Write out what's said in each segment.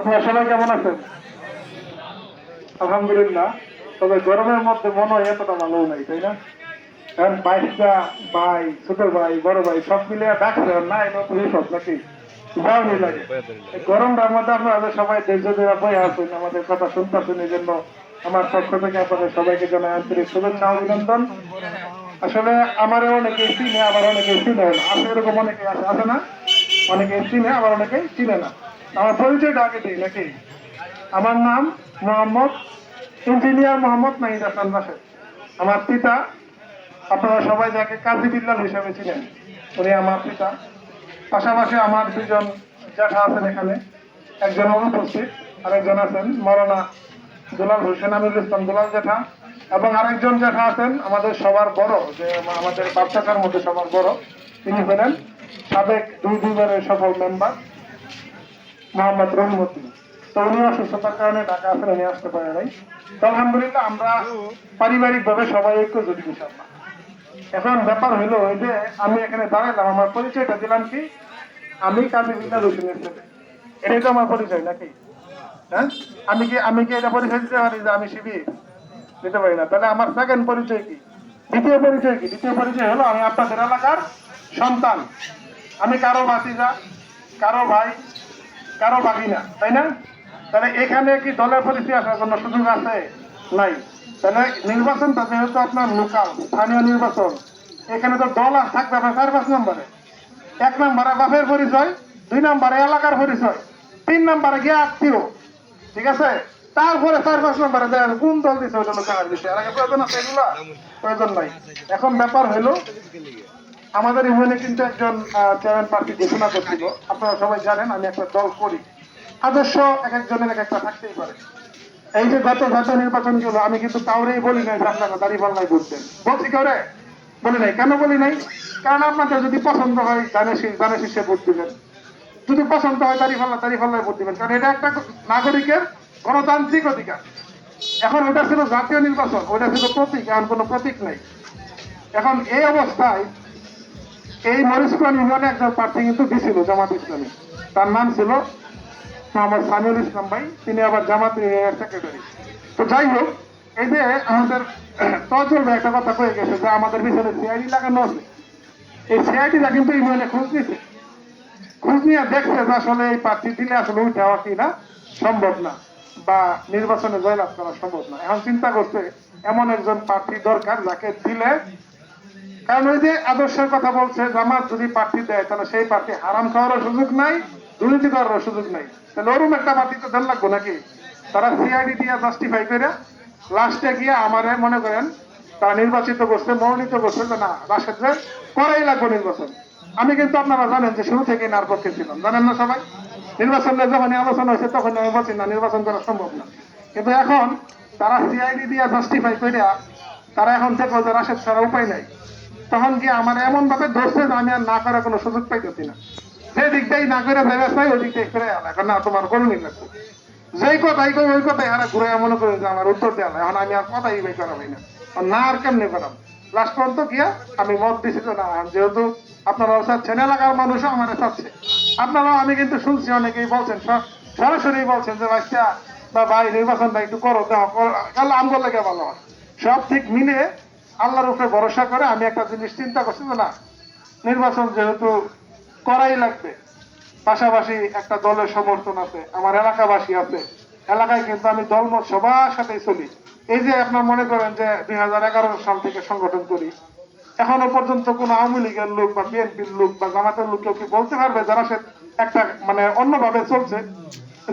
আপনারা সবাই কেমন আছেন? আলহামদুলিল্লাহ। তবে গরমের মধ্যে মনে হয় এতটা ভালো নাই, তাই না? কারণ 22টা ভাই, ছোট ভাই, বড় ভাই সব মিলে ডাকছে না, এটা তো সব নাকি ভালোই লাগে। এই গরমটার মধ্যে আপনারা সবাই ধৈর্য ধরে বই আছেন, আমাদের কথা শুনতেছেন, এই জন্য আমার পক্ষ থেকে আপনাদের সবাইকে জানাই আন্তরিক শুভেচ্ছা অভিনন্দন। আসলে আমার অনেকে চিনে, আবার অনেকে চিনে না, আছে এরকম অনেকে আছে না, অনেকে চিনে আবার অনেকে চিনে না। আমার পরিচয়টা আগে দিই নাকি? আমার নাম মোহাম্মদ ইঞ্জিনিয়ার মোহাম্মদ নাহিদ হাসান রাশেদ। আমার পিতা, আপনারা সবাই যাকে কাজী বিল্লাল হিসেবে চিনেন, উনি আমার পিতা। পাশাপাশি আমার দুজন জ্যাঠা আছেন এখানে, একজন অনুপস্থিত, আরেকজন আছেন মৌলানা দুলাল হোসেন আমিরুল ইসলাম দুলাল জ্যাঠা, এবং আরেকজন জ্যাঠা আছেন আমাদের সবার বড়, যে আমাদের বাচ্চাটার মধ্যে সবার বড়, তিনি হলেন সাবেক দুইবারের সফল মেম্বার মোহাম্মদ রহিমউদ্দিন। তো উনি অসুস্থতার কারণে ঢাকা আছেন, উনি আসতে পারে নাই। তো আলহামদুলিল্লাহ আমরা পারিবারিক ভাবে সবাই ঐক্য জড়িত ইনশাআল্লাহ। এখন ব্যাপার হইলো ওই যে আমি এখানে দাঁড়ালাম, আমার পরিচয়টা দিলাম কি, আমি কাজী বিল্লাল হোসেনের ছেলে। এটাই তো আমার পরিচয় নাকি? হ্যাঁ, আমি কি এটা পরিচয় দিতে পারি যে আমি শিবির? দিতে পারি না। তাহলে আমার সেকেন্ড পরিচয় কি? দ্বিতীয় পরিচয় কি? দ্বিতীয় পরিচয় হলো আমি আপনাদের এলাকার সন্তান। আমি কারো ভাতিজা, কারো ভাই, কারো ভাগিনা, তাই না? তাহলে এখানে কি দলের পরিচয় আসার কোনো সুযোগ আছে? নাই। তাহলে নির্বাচনটা যেহেতু আপনার লোকাল, স্থানীয় নির্বাচন, এখানে তো দল আর থাকবে আপনার 4-5 নম্বরে। 1 নম্বরে বাপের পরিচয়, 2 নম্বরে এলাকার পরিচয়, 3 নম্বরে গিয়ে আত্মীয়, ঠিক আছে? তারপরে 4-5 নম্বরে দেন কোন দল দিচ্ছে ওই জন্য টাকার বিষয়। আর আগে প্রয়োজন আছে এগুলা? প্রয়োজন নাই। এখন ব্যাপার হইলো আমাদের ইউনিয়নে কিন্তু একজন চেয়ারম্যান প্রার্থী ঘোষণা করছিল। আপনারা সবাই জানেন আমি একটা দল করি। আদর্শ এক একজনের এক একটা থাকতেই পারে। এই যে গত জাতীয় নির্বাচন গেল, আমি কিন্তু কাউরেই বলি নাই যে আপনারা দাঁড়িপাল্লায় ভোটবেন। বলছি কাউরে? বলি নাই। কেন বলি নাই? কারণ আপনাদের যদি পছন্দ হয় ধানের শীর্ষে ভোট দিবেন, যদি পছন্দ হয় দাঁড়িপাল্লায় ভোট দিবেন, কারণ এটা একটা নাগরিকের গণতান্ত্রিক অধিকার। এখন ওটা ছিল জাতীয় নির্বাচন, ওটা ছিল প্রতীক, এখন কোনো প্রতীক নেই। এখন এই অবস্থায় এই মরিচপুর ইউনিয়নে একজন প্রার্থী কিন্তু দিছিল জামাত ইসলামী, তার নাম ছিল মোহাম্মদ সামিউল ইসলাম ভাই, তিনি আবার জামাত ইউনিয়নের সেক্রেটারি। তো যাই হোক, এই যে আমাদের তজল ভাই একটা কথা কয়ে গেছে যে আমাদের পিছনে সিআইডি লাগানো আছে। এই সিআইডিটা কিন্তু ইউনিয়নে খোঁজ নিছে, খোঁজ নিয়ে দেখছে যে আসলে এই প্রার্থী দিলে আসলে উঠে হওয়া কিনা সম্ভব না, বা নির্বাচনে জয়লাভ করা সম্ভব না। এখন চিন্তা করছে এমন একজন প্রার্থী দরকার যাকে দিলে, কারণ ওই যে আদর্শের কথা বলছে, জামাত যদি প্রার্থী দেয় তাহলে সেই প্রার্থী হারাম খাওয়ারও সুযোগ নাই, দুর্নীতি করারও সুযোগ নাই। তাহলে ওরকম একটা প্রার্থী তো দেন লাগবো নাকি? তারা সিআইডি দিয়ে জাস্টিফাই করে লাস্টে গিয়ে আমারে মনে করেন তারা নির্বাচিত করছে, মনোনীত করছে যে না, রাশেদে করাই লাগবে নির্বাচন। আমি কিন্তু আপনারা জানেন যে শুরু থেকেই নার পক্ষে ছিলাম, জানেন না সবাই? নির্বাচনের যখন আলোচনা হয়েছে তখন আমি বলছি না, নির্বাচন করা সম্ভব না। কিন্তু এখন তারা সিআইডি দিয়ে জাস্টিফাই করে তারা এখন থেকে যে রাশেদ ছাড়া উপায় নাই, তখন কি আমার এমন ভাবে ধরছে যে আমি আর না করার কোনো সুযোগ পাইতেছি না। যে দিকটাই না করে ভেবে চাই ওই দিকটাই করে এখন না, তোমার করুন লাগবে। যেই কথাই কই ওই কথাই হারা ঘুরে মনে করে যে আমার উত্তর দেওয়া এখন আমি আর কথাই বাই করাবই না, না আর কেমনে করাম। লাস্ট পর্যন্ত গিয়া আমি মত দিছি যে না, যেহেতু আপনারাও চাচ্ছেন, এলাকার মানুষও আমার চাচ্ছে, আপনারাও, আমি কিন্তু শুনছি অনেকেই বলছেন, সরাসরি বলছেন যে বাচ্চা বা ভাই নির্বাচনটা একটু করো, দেখো কাল আমগুলো লেগে ভালো হয়। সব ঠিক মিলে আল্লাহর উপরে ভরসা করে আমি একটা জিনিস চিন্তা করছি যে না, নির্বাচন যেহেতু করাই লাগবে, পাশাপাশি একটা দলের সমর্থন আছে, আমার এলাকাবাসী আছে, এলাকায় কিন্তু আমি দলমত সবার সাথেই চলি। এই যে আপনার মনে করেন যে 2011 সাল থেকে সংগঠন করি, এখনো পর্যন্ত কোন আওয়ামী লীগের লোক বা বিএনপির লোক বা জামাতের লোক কেউ কি বলতে পারবে যারা সে একটা মানে অন্যভাবে চলছে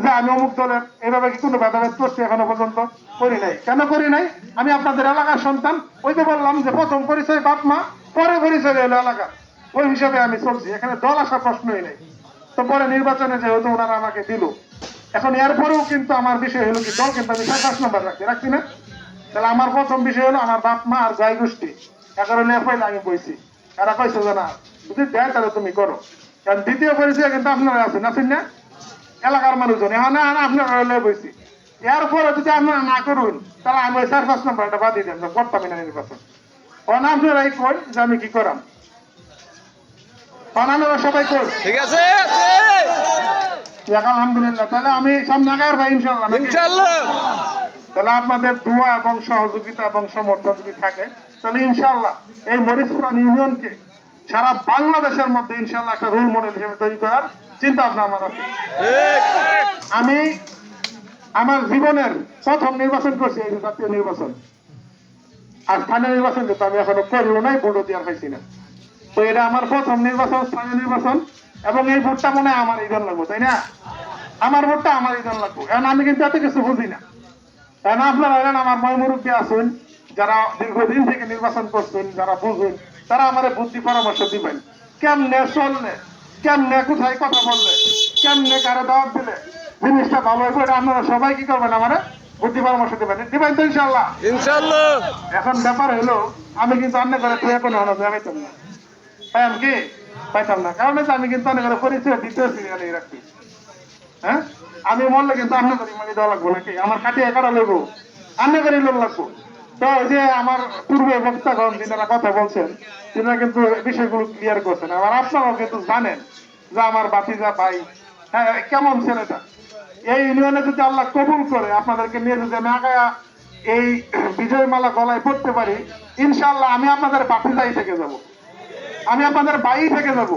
যে আমি অমুক দলের, এভাবে কি কোনো ভেদাভেদ করছি? এখনো পর্যন্ত করি নাই। কেন করি নাই? আমি আপনাদের এলাকার সন্তান। ওই যে বললাম যে প্রথম পরিচয় বাপ মা, পরে পরিচয় হলো এলাকা, ওই হিসাবে আমি চলছি, এখানে দল আসার প্রশ্নই নেই। তো পরে নির্বাচনে যেহেতু ওনারা আমাকে দিল, এখন এরপরেও কিন্তু আমার বিষয় হলো কি, দল কিন্তু আমি 5 নম্বর রাখছি না। তাহলে আমার প্রথম বিষয় হলো আমার বাপ মা আর গাই গোষ্ঠী, 11 লেফাইলে আমি বইছি। এরা কইছে যে না, যদি দেয় তাহলে তুমি করো। কারণ দ্বিতীয় পরিচয় কিন্তু আপনারা আছেন না, এলাকার মানুষজন, এখন আপনারা বইছি। এরপরে যদি আপনারা না করুন তাহলে আমি ওই 4-5 নম্বরটা বাদ দিয়ে দেন, করতামই না নির্বাচন। কারণ আপনারাই কই যে আমি কি করাম, বানানোরা সবাই কই, ঠিক আছে আলহামদুলিল্লাহ, তাহলে আমি সামনে আগার ভাই ইনশাল্লাহ নাকি? ইনশাআল্লাহ। তাহলে আপনাদের দোয়া এবং সহযোগিতা এবং সমর্থন যদি থাকে তাহলে ইনশাল্লাহ এই মরিচপুরা ইউনিয়নকে সারা বাংলাদেশের মধ্যে ইনশাল্লাহ একটা রোল মডেল হিসেবে তৈরি করার চিন্তা ভাবনা আমার আছে। আমি আমার জীবনের প্রথম নির্বাচন করছি এই জাতীয় নির্বাচন, আর স্থানীয় নির্বাচন কিন্তু আমি এখনো করলো নাই, ভোটও দেওয়ার পাইছি না। তো এটা আমার প্রথম নির্বাচন, স্থানীয় নির্বাচন, এবং এই ভোটটা মনে হয় আমার ইজন লাগবো, তাই না? আমার ভোটটা আমার ইজন লাগবো, কারণ আমি কিন্তু এত কিছু বুঝি না। কারণ আপনারা হলেন আমার ময় মুরব্বী আছেন, যারা দীর্ঘদিন থেকে নির্বাচন করছেন, যারা বুঝুন, তারা আমার বুদ্ধি পরামর্শ দিবেন কেমনে চললে, কেমনে কোথায় কথা বললে, কেমনে কারো দাওয়াত দিলে জিনিসটা ভালো হবে, এটা আপনারা সবাই কি করবেন আমার বুদ্ধি পরামর্শ দিবেন, দিবেন তো ইনশাল্লাহ? ইনশাআল্লাহ। এখন ব্যাপার হলো আমি কিন্তু অন্য করে তুই এখন পাইতাম না, পাইতাম কি পাইতাম না, কারণ আমি কিন্তু অনেক করে পরিচয় দ্বিতীয় সিরিয়ালে রাখছি। হ্যাঁ, আমি মরলে কিন্তু অন্য করি মানে দেওয়া লাগবো নাকি? আমার কাটিয়ে কাটা লাগবো, অন্য করে লোক লাগবো। তো ওই যে আমার পূর্ব বক্তাগণ যিনারা কথা বলছেন, তিনারা কিন্তু বিষয়গুলো ক্লিয়ার করছেন। আবার আপনারাও কিন্তু জানেন যে আমার বাতিজা ভাই হ্যাঁ কেমন ছেলেটা। এই ইউনিয়নে যদি আল্লাহ কবুল করে আপনাদেরকে নিয়ে যদি আমি আগায়া এই বিজয় মালা গলায় পড়তে পারি, ইনশাল্লাহ আমি আপনাদের বাতিজাই থেকে যাব, আমি আপনাদের ভাই থেকে যাব,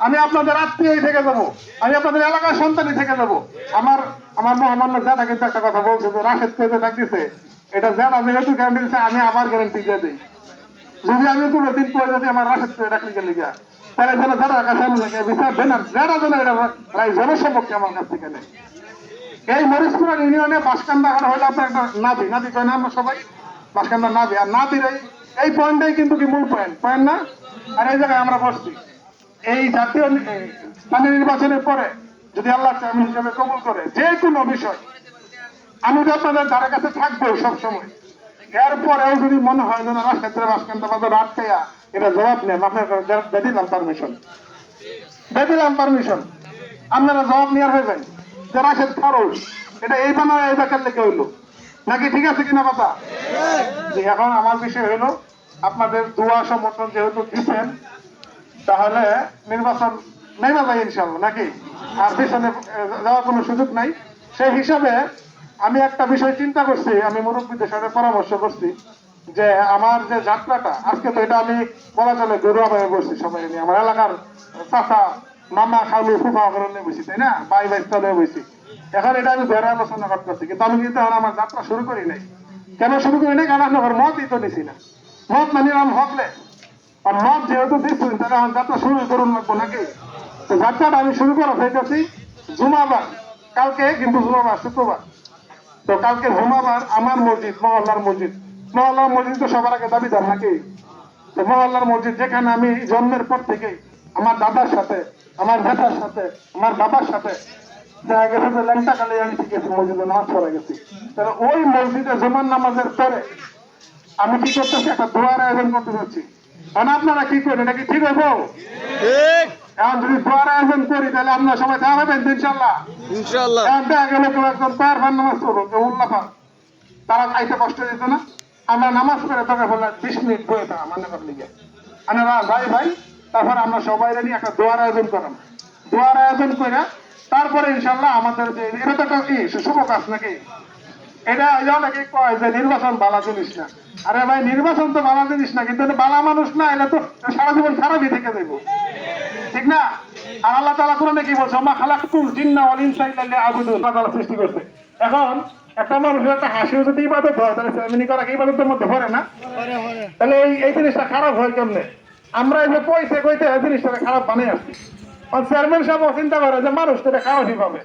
আমি আপনাদের আত্মীয় থেকে যাব, আমি আপনাদের এলাকার সন্তানই থেকে যাব। আমার আমার মহামান্য জানা কিন্তু একটা কথা বলছে যে রাশেদ পেতে থাকতেছে, এটা জানা যেহেতু গ্যারান্টি দিচ্ছে আমি আবার গ্যারান্টি দিয়ে দিই, যদি আমি কোনো দিন পরে যদি আমার রাশেদ পেতে ডাকলি গেলে গিয়া তাহলে যেন যারা কাছে আমি বিচার দেন আর যারা যেন এটা প্রায় জনসম্পর্কে আমার কাছ থেকে নেই। এই মরিচপুরা ইউনিয়নে বাসকান্দা এখন হইলে আপনার একটা নাবি নাবি কয় না আমরা সবাই, বাসকান্দা নাবি, আর নাবির এই পয়েন্টটাই কিন্তু কি মূল পয়েন্ট পয়েন্ট না? আর এই জায়গায় আমরা বসছি এই জাতীয় স্থানীয় নির্বাচনের পরে যদি আল্লাহ চেয়ারম্যান হিসেবে কবুল করে যে কোনো বিষয় আমি তো আপনাদের ধারে কাছে থাকবো সবসময়। এরপরেও যদি মনে হয় যেন রাজক্ষেত্রে বাসকান্দা বাজার আটকাইয়া এটা জবাব নেন, আপনার দিলাম পারমিশন, দিলাম পারমিশন, আপনারা জবাব নেওয়ার হইবেন যে রাশেদ খরচ এটা এই বানায় এই বেকার লেগে হইলো নাকি, ঠিক আছে কিনা কথা? এখন আমার বিষয় হইলো আপনাদের দোয়া সমর্থন যেহেতু দিচ্ছেন তাহলে নির্বাচন নেই না যায় ইনশাল্লাহ নাকি, আর পিছনে যাওয়ার কোনো সুযোগ নাই। সেই হিসাবে আমি একটা বিষয় চিন্তা করছি, আমি মুরব্বীদের সাথে পরামর্শ করছি যে আমার যে যাত্রাটা আজকে, তো এটা আমি বলা চলে গৌরবায় বসছি সবাই নিয়ে, আমার এলাকার চাচা মামা খালু ফুফা করে নিয়ে বসি, তাই না, ভাই ভাই স্থলে বসি। এখন এটা আমি ধরে আলোচনা করতেছি, কিন্তু আমি কিন্তু এখন আমার যাত্রা শুরু করি নাই। কেন শুরু করি নাই? কারণ আপনার মতই তো নিছি না, মত মানে নাম হকলে, আর মত যেহেতু দিচ্ছেন তাহলে আমার যাত্রা শুরু করুন লাগবো নাকি? তো যাত্রাটা আমি শুরু করা চাইতেছি জুমাবার, কালকে কিন্তু জুমাবার শুক্রবার, তো কালকে জুমাবার আমার মসজিদ মহল্লার মসজিদ, মহল্লার মসজিদ তো সবার আগে দাবিদার নাকি? তো মহল্লার মসজিদ যেখানে আমি জন্মের পর থেকে আমার দাদার সাথে, আমার ভেটার সাথে, আমার বাবার সাথে দেখা গেছে যে ল্যাংটা কালে আমি শিখেছি, মসজিদে নামাজ পড়ে গেছি। তাহলে ওই মসজিদে জুমার নামাজের পরে আমি কি করতেছি, একটা দোয়ার আয়োজন করতে যাচ্ছি। কারণ আপনারা কি করেন, এটা কি ঠিক হইব? এখন যদি দোয়ার আয়োজন করি তাহলে আপনারা সবাই থাকবেন ইনশাল্লাহ? ইনশাআল্লাহ। এখন দেখা গেল কেউ একদম পায়ের ভার নামাজ পড়ো, কেউ উল্লাফার, তারা খাইতে কষ্ট দিত না। আমরা নামাজ পড়ে তোকে বললাম 20 মিনিট বয়ে থাকা মানে করলি গিয়ে আমরা ভাই ভাই, তারপরে আমরা সবাই নিয়ে একটা দোয়ার আয়োজন করাম, দোয়ার আয়োজন করে তারপরে ইনশাল্লাহ আমাদের যে এটা তো কি শুভ কাজ নাকি, এটা অনেকে কয় যে নির্বাচন বালা জিনিস না। আরে ভাই নির্বাচন তো বালা জিনিস না, কিন্তু বালা মানুষ না এলে তো সারা জীবন খারাপই থেকে যাইব, ঠিক না? আর আল্লাহ তাআলা কোরআনে কি বলছে, মা খালাকতুল জিন্না ওয়াল ইনসা ইল্লা লিয়াবুদুন, আল্লাহ তাআলা সৃষ্টি করছে। এখন একটা মানুষের একটা হাসিও যদি ইবাদত হয় তাহলে সেমিনি করা কি ইবাদতের মধ্যে পড়ে না? তাহলে এই জিনিসটা খারাপ হয় কেমনে? আমরা এই যে পয়সা কইতে এই জিনিসটা খারাপ বানিয়ে আসছি। আর চেয়ারম্যান সাহেব চিন্তা করে যে মানুষ তো এটা খারাপই পাবে,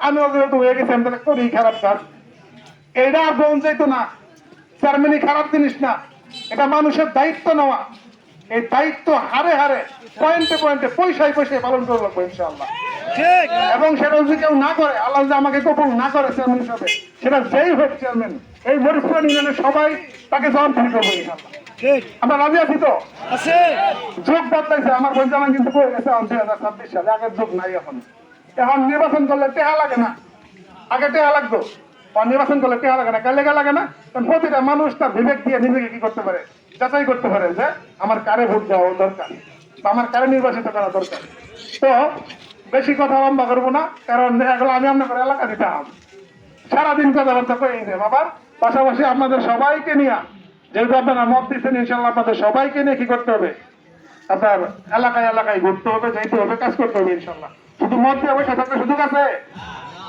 আমিও যেহেতু হয়ে গেছি আমি তাহলে করি খারাপ কাজ, এটা আর বোন যাইতো না। চেয়ারম্যানই খারাপ জিনিস না, এটা মানুষের দায়িত্ব নেওয়া, এই দায়িত্ব হারে হারে পয়েন্টে পয়েন্টে পয়সায় পয়সায় পালন করে লাগবো ইনশাআল্লাহ। এবং সেটা যদি কেউ না করে, আল্লাহ যদি আমাকে কবুল না করে চেয়ারম্যান হিসাবে, সেটা যেই হোক চেয়ারম্যান, এই মরিচপুরা ইউনিয়নের সবাই তাকে জবাবদিহি করবো ইনশাআল্লাহ। আমরা রাজি আছি তো? যুগ বদলাইছে, আমার বোন জামান কিন্তু পড়ে গেছে 2026 সালে, আগের যুগ নাই এখন। এখন নির্বাচন করলে টেহা লাগে না, আগে টেহা লাগতো, নির্বাচন করলে টেহা লাগে না, কার লেগে লাগে না? কারণ প্রতিটা মানুষ তার বিবেক দিয়ে নিজেকে কি করতে পারে, যাচাই করতে পারে যে আমার কারে ভোট দেওয়া দরকার বা আমার কারে নির্বাচিত করা দরকার। তো বেশি কথা লম্বা করবো না, কারণ এগুলো আমি আপনাদের এলাকা দিতাম সারাদিন কথাবার্তা করে বাবার পাশাপাশি আপনাদের সবাইকে নিয়ে, যেহেতু আপনারা মত দিচ্ছেন, ইনশাল্লাহ আপনাদের সবাইকে নিয়ে কি করতে হবে, আপনার এলাকায় এলাকায় ঘুরতে হবে, যাইতে হবে, কাজ করতে হবে ইনশাল্লাহ। শুধু মত দিয়ে বসে থাকলে সুযোগ আছে?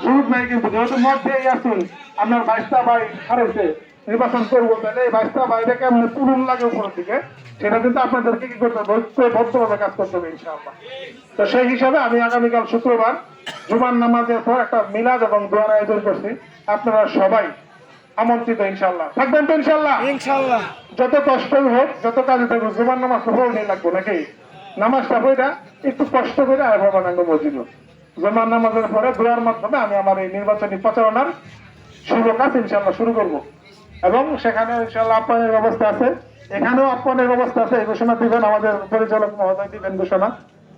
সুযোগ নাই। কিন্তু যেহেতু মত দিয়ে আসুন, আপনার 22টা ভাই হারাইছে, নির্বাচন করবো, তাহলে এই 22টা ভাইটা কেমন তুলুন লাগে উপরের দিকে, সেটা কিন্তু আপনাদেরকে কি করতে হবে, ঐক্যবদ্ধভাবে কাজ করতে হবে ইনশাআল্লাহ। তো সেই হিসাবে আমি আগামীকাল শুক্রবার জুমার নামাজের পর একটা মিলাদ এবং দোয়ার আয়োজন করছি। আপনারা সবাই আমন্ত্রিত ইনশাআল্লাহ। থাকবেন তো ইনশাআল্লাহ? ইনশাআল্লাহ। যত কষ্টই হোক, যত কাজে থাকুক, জুমার নামাজ সফল নিয়ে লাগবো নাকি? নামাজটা হইটা একটু কষ্ট করে আয় ভবানাঙ্গ মসজিদ, জুমার নামাজের পরে দোয়ার মাধ্যমে আমি আমার এই নির্বাচনী প্রচারণার শুরু কাজ ইনশাআল্লাহ শুরু করব। এবং সেখানে ইনশাআল্লাহ আপ্যায়নের ব্যবস্থা আছে, এখানেও আপ্যায়নের ব্যবস্থা আছে। এই ঘোষণা দিবেন আমাদের পরিচালক মহোদয়, দিবেন ঘোষণা।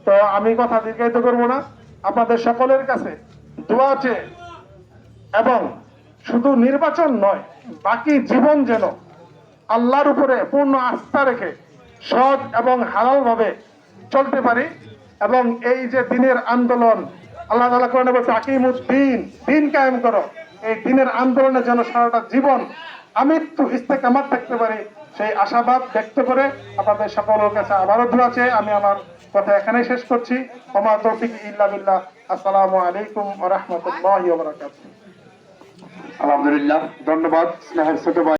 তো আমি কথা দীর্ঘায়িত করবো না, আপনাদের সকলের কাছে দোয়া আছে। এবং শুধু নির্বাচন নয়, বাকি জীবন যেন আল্লাহর উপরে পূর্ণ আস্থা রেখে সৎ এবং হালাল ভাবে চলতে পারি। এবং এই যে দিনের আন্দোলন, আল্লাহ তাআলা কোরআনে বলছে আকিমুদ্দিন, দিন কায়েম করো, এই দিনের আন্দোলনে যেন সারাটা জীবন আমৃত্যু ইস্তেকামাত থাকতে পারি, সেই আশাবাদ ব্যক্ত করে আপনাদের সকলের কাছে আবারও দোয়া চেয়ে আমি আমার কথা এখানেই শেষ করছি। ওমা তৌফিক ইল্লা বিল্লাহ। আসসালামু আলাইকুম ওয়া রাহমাতুল্লাহি ওয়া বারাকাতুহু। আলহামদুলিল্লাহ, ধন্যবাদ স্নেহের ছোট ভাই।